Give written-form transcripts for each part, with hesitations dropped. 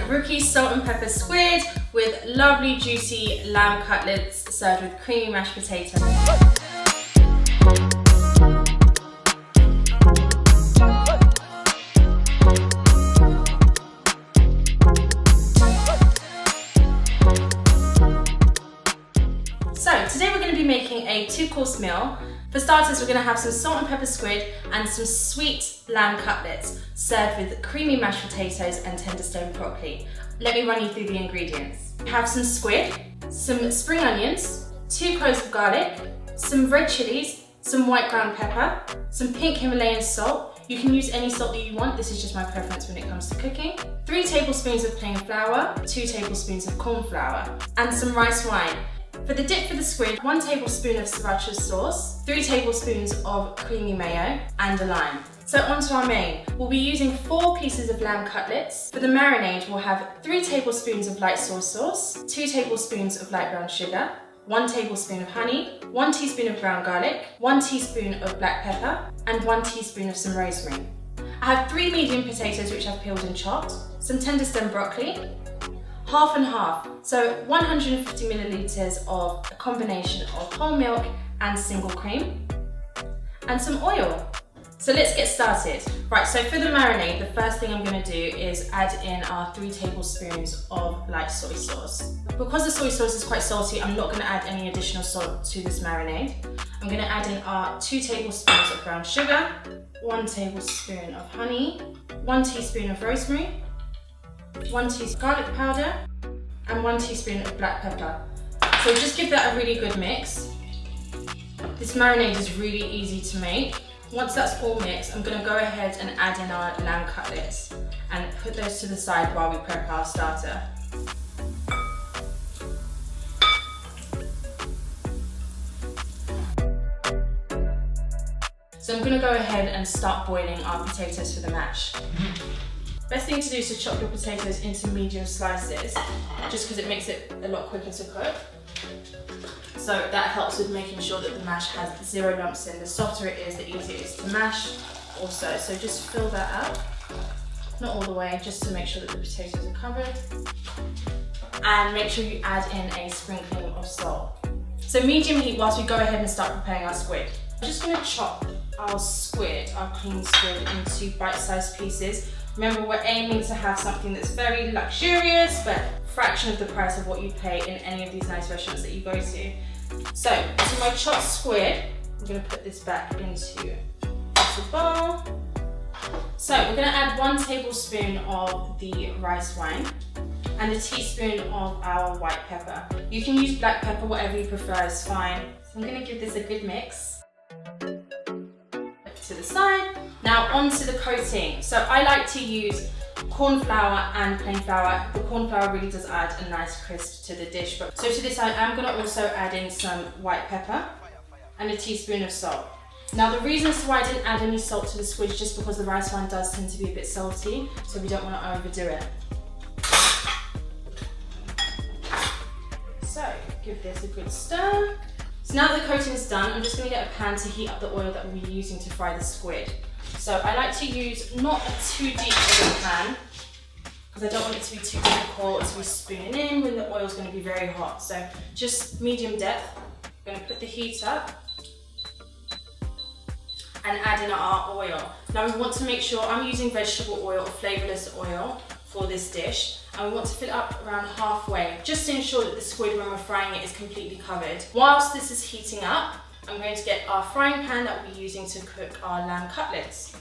Rukkie salt and pepper squid with lovely juicy lamb cutlets served with creamy mashed potatoes. So today we're going to be making a 2-course meal. For starters, we're going to have some salt and pepper squid and some sweet lamb cutlets served with creamy mashed potatoes and tender stoned broccoli. Let me run you through the ingredients. We have some squid, some spring onions, 2 cloves of garlic, some red chillies, some white ground pepper, some pink Himalayan salt. You can use any salt that you want, this is just my preference when it comes to cooking. 3 tablespoons of plain flour, 2 tablespoons of corn flour, and some rice wine. For the dip for the squid, 1 tablespoon of Sriracha sauce, 3 tablespoons of creamy mayo, and a lime. So on to our main. We'll be using 4 pieces of lamb cutlets. For the marinade, we'll have 3 tablespoons of light soy sauce, 2 tablespoons of light brown sugar, 1 tablespoon of honey, 1 teaspoon of ground garlic, 1 teaspoon of black pepper, and 1 teaspoon of some rosemary. I have 3 medium potatoes which I've peeled and chopped, some tender stem broccoli, half and half, so 150 millilitres of a combination of whole milk and single cream, and some oil. So let's get started. Right, so for the marinade, the first thing I'm going to do is add in our 3 tablespoons of light soy sauce. Because the soy sauce is quite salty, I'm not going to add any additional salt to this marinade. I'm going to add in our 2 tablespoons of brown sugar, 1 tablespoon of honey, 1 teaspoon of rosemary, 1 teaspoon of garlic powder, and 1 teaspoon of black pepper. So just give that a really good mix. This marinade is really easy to make. Once that's all mixed, I'm going to go ahead and add in our lamb cutlets and put those to the side while we prep our starter. So I'm going to go ahead and start boiling our potatoes for the mash. Best thing to do is to chop your potatoes into medium slices, just because it makes it a lot quicker to cook. So that helps with making sure that the mash has 0 lumps in. The softer it is, the easier it is to mash also. So just fill that up, not all the way, just to make sure that the potatoes are covered. And make sure you add in a sprinkling of salt. So medium heat whilst we go ahead and start preparing our squid. I'm just going to chop our squid, our clean squid, into bite-sized pieces. Remember, we're aiming to have something that's very luxurious, but fraction of the price of what you pay in any of these nice restaurants that you go to. So my chopped squid, I'm going to put this back into a bowl. So we're going to add 1 tablespoon of the rice wine and a teaspoon of our white pepper. You can use black pepper, whatever you prefer is fine. So I'm going to give this a good mix. To the side. Now onto the coating. So I like to use corn flour and plain flour. The corn flour really does add a nice crisp to the dish. So to this I am going to also add in some white pepper and a teaspoon of salt. Now the reason as to why I didn't add any salt to the squid is just because the rice wine does tend to be a bit salty, so we don't want to overdo it. So give this a good stir. So now that the coating is done, I'm just going to get a pan to heat up the oil that we'll be using to fry the squid. So I like to use not a too deep of a pan, because I don't want it to be too difficult to be spooning in when the oil's going to be very hot. So just medium depth. I'm going to put the heat up and add in our oil. Now we want to make sure I'm using vegetable oil or flavourless oil for this dish. And we want to fill it up around halfway, just to ensure that the squid, when we're frying it, is completely covered. Whilst this is heating up, I'm going to get our frying pan that we'll be using to cook our lamb cutlets.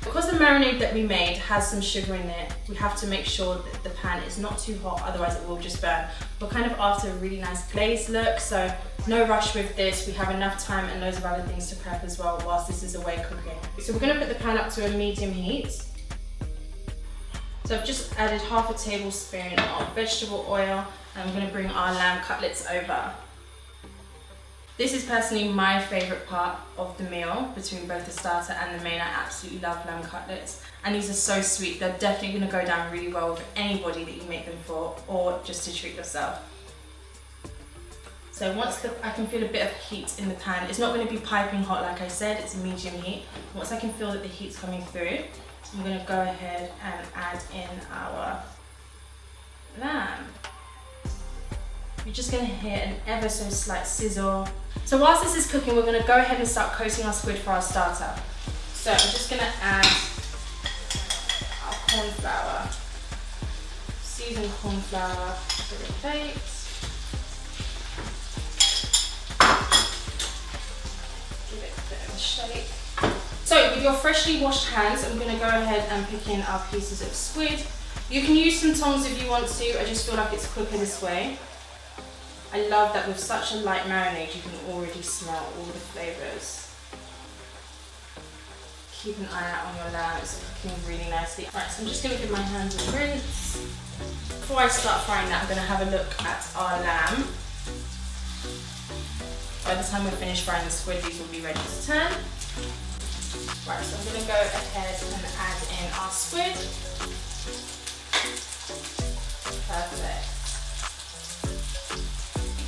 Because the marinade that we made has some sugar in it, we have to make sure that the pan is not too hot, otherwise it will just burn. We're kind of after a really nice glazed look, so no rush with this. We have enough time and loads of other things to prep as well whilst this is away cooking. So we're going to put the pan up to a medium heat. So I've just added half a tablespoon of vegetable oil, and I'm going to bring our lamb cutlets over. This is personally my favourite part of the meal between both the starter and the main. I absolutely love lamb cutlets, and these are so sweet. They're definitely going to go down really well with anybody that you make them for, or just to treat yourself. So once I can feel a bit of heat in the pan, it's not going to be piping hot like I said, it's a medium heat. Once I can feel that the heat's coming through, I'm going to go ahead and add in our lamb. You're just going to hear an ever so slight sizzle. So whilst this is cooking, we're going to go ahead and start coating our squid for our starter. So I'm just going to add our corn flour, seasoned corn flour to the plate. Give it a bit of a shake. So with your freshly washed hands, I'm going to go ahead and pick in our pieces of squid. You can use some tongs if you want to, I just feel like it's quicker this way. I love that with such a light marinade, you can already smell all the flavours. Keep an eye out on your lamb, it's cooking really nicely. Right, so I'm just going to give my hands a rinse. Before I start frying that, I'm going to have a look at our lamb. By the time we're finished frying the squid, these will be ready to turn. Right, so I'm going to go ahead and add in our squid. Perfect.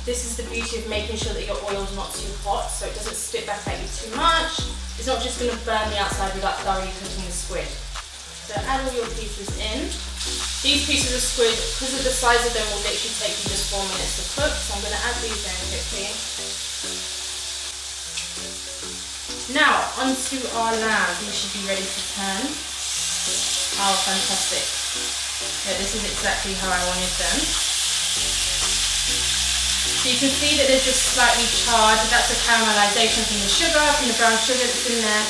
This is the beauty of making sure that your oil's not too hot, so it doesn't spit back at you too much. It's not just going to burn the outside without thoroughly cooking the squid. So add all your pieces in. These pieces of squid, because of the size of them, will literally take you just 4 minutes to cook, so I'm going to add these in quickly. Now, onto our lamb. These should be ready to turn. Oh, fantastic. Yeah, this is exactly how I wanted them. So you can see that they're just slightly charred. That's a caramelization from the sugar, from the brown sugar that's in there.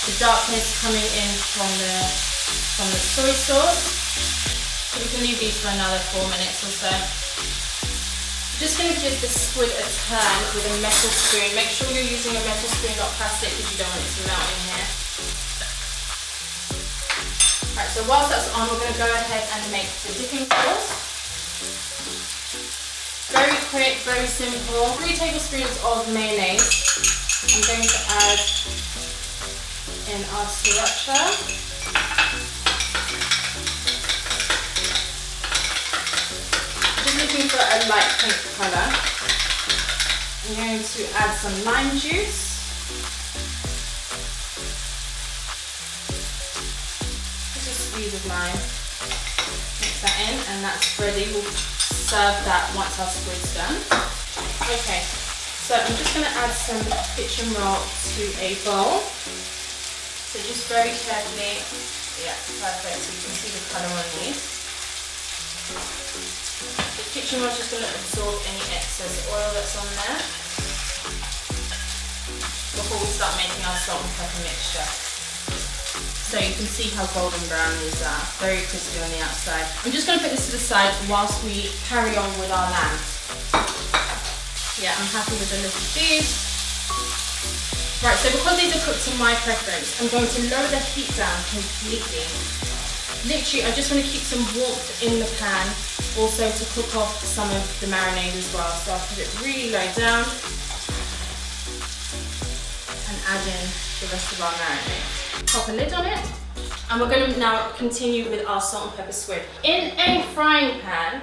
The darkness coming in from the soy sauce. So we can leave these for another 4 minutes or so. I'm just going to give the squid a turn with a metal spoon. Make sure you're using a metal spoon, not plastic, because you don't want it to melt in here. Right, so whilst that's on, we're going to go ahead and make the dipping sauce. Very quick, very simple. 3 tablespoons of mayonnaise. I'm going to add in our Sriracha. Just looking for a light pink colour. I'm going to add some lime juice. Just a squeeze of lime. Mix that in and that's ready. We'll serve that once our squid's done. Okay, so I'm just going to add some kitchen roll to a bowl. So just very carefully, yeah, perfect, so you can see the colour on these. The kitchen roll is just going to absorb any excess oil that's on there before we start making our salt and pepper mixture. So you can see how golden brown these are, very crispy on the outside. I'm just going to put this to the side whilst we carry on with our lamb. Yeah, I'm happy with the look of these. Right, so because these are cooked to my preference, I'm going to lower the heat down completely. Literally, I just want to keep some warmth in the pan, also to cook off some of the marinade as well. So I'll put it really low down and add in the rest of our marinade. Pop a lid on it, and we're going to now continue with our salt and pepper squid. In a frying pan,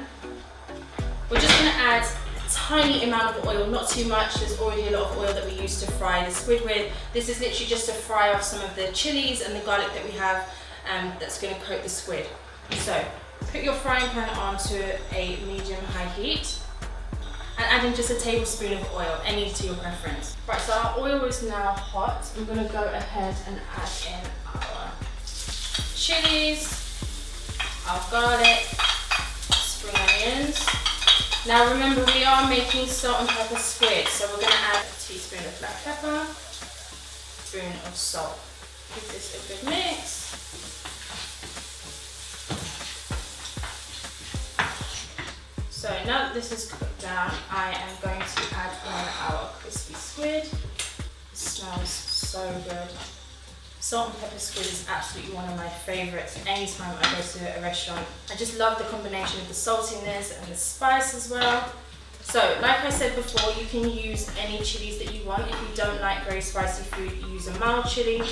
we're just going to add a tiny amount of oil, not too much. There's already a lot of oil that we used to fry the squid with. This is literally just to fry off some of the chilies and the garlic that we have that's going to coat the squid. So put your frying pan on to a medium-high heat and add in just a tablespoon of oil, any to your preference. Right, so our oil is now hot. I'm going to go ahead and add in our chilies, our garlic, spring onions. Now remember, we are making salt and pepper squid, so we're going to add a teaspoon of black pepper, a spoon of salt. Give this a good mix. So now that this is cooked down, I am going to add in our crispy squid. It smells so good. Salt and pepper squid is absolutely one of my favourites anytime I go to a restaurant. I just love the combination of the saltiness and the spice as well. So, like I said before, you can use any chilies that you want. If you don't like very spicy food, use a mild chili.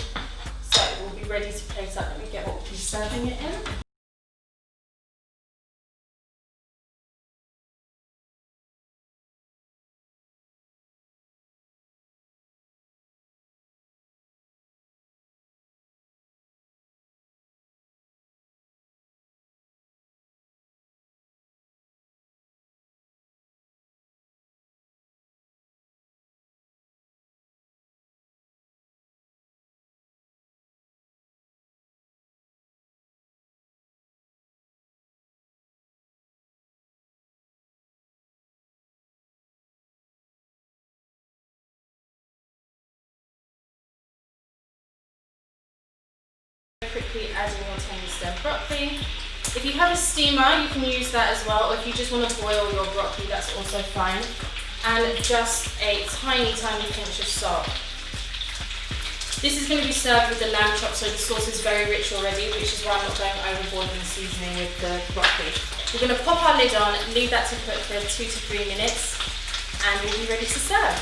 So we'll be ready to plate up and we get what we'll be serving it in. tender stem broccoli. If you have a steamer, you can use that as well, or if you just want to boil your broccoli, that's also fine. And just a tiny, tiny pinch of salt. This is going to be served with the lamb chop, so the sauce is very rich already, which is why I'm not going overboard in the seasoning with the broccoli. We're going to pop our lid on, leave that to cook for 2 to 3 minutes, and we'll be ready to serve.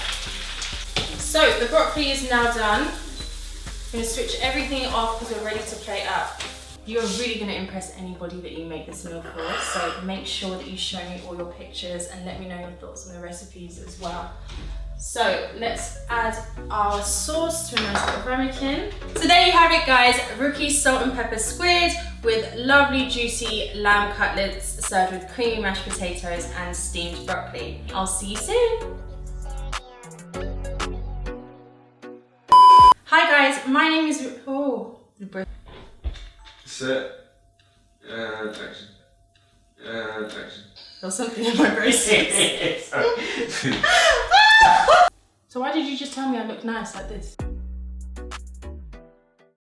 So the broccoli is now done. I'm going to switch everything off because we're ready to plate up. You're really going to impress anybody that you make this meal for, so make sure that you show me all your pictures and let me know your thoughts on the recipes as well. So let's add our sauce to a nice little ramekin. So there you have it, guys, Rukkie salt and pepper squid with lovely juicy lamb cutlets served with creamy mashed potatoes and steamed broccoli. I'll see you soon. Hi guys, my name is Set. Action. Action. There's something in my braces. So why did you just tell me I look nice like this?